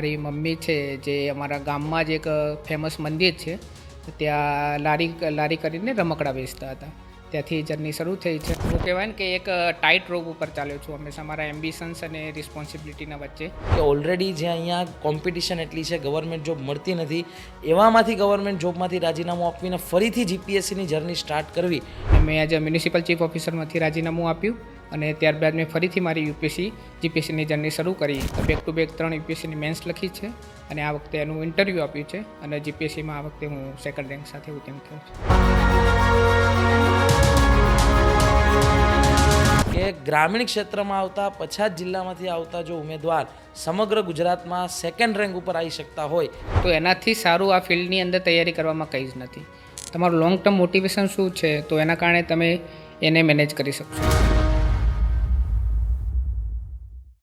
મારી મમ્મી છે જે અમારા ગામમાં જ એક ફેમસ મંદિર છે, ત્યાં લારી કરીને રમકડા વેચતા હતા. ત્યાંથી જર્ની શરૂ થઈ છે. હું કહેવાય ને કે એક ટાઈટ રોપ ઉપર ચાલ્યો છું હંમેશા મારા એમ્બિશન્સ અને રિસ્પોન્સિબિલિટીના વચ્ચે. કે ઓલરેડી જે અહીંયા કોમ્પિટિશન એટલી છે, ગવર્મેન્ટ જોબ મળતી નથી, એવામાંથી ગવર્મેન્ટ જોબમાંથી રાજીનામું આપીને ફરીથી જીપીએસસીની જર્ની સ્ટાર્ટ કરવી. મેં આજે મ્યુનિસિપલ ચીફ ઓફિસરમાંથી રાજીનામું આપ્યું અને ત્યારબાદ મેં ફરીથી મારી જીપીએસસીની જર્ની શરૂ કરી. બેક ટુ બેક 3 યુપીએસસીની મેન્સ લખી છે અને આ વખતે એનું ઇન્ટરવ્યૂ આપ્યું છે અને જીપીએસસીમાં આ વખતે હું સેકન્ડ રેન્ક સાથે ઉત્તીર્ણ થયો છું. કે ગ્રામીણ ક્ષેત્રમાં આવતા પછાત જિલ્લામાંથી આવતા જો ઉમેદવાર સમગ્ર ગુજરાતમાં સેકન્ડ રેન્ક ઉપર આવી શકતા હોય તો એનાથી સારું આ ફિલ્ડની અંદર તૈયારી કરવામાં કંઈ જ નથી. તમારું લોંગ ટર્મ મોટિવેશન શું છે, તો એના કારણે તમે એને મેનેજ કરી શકશો.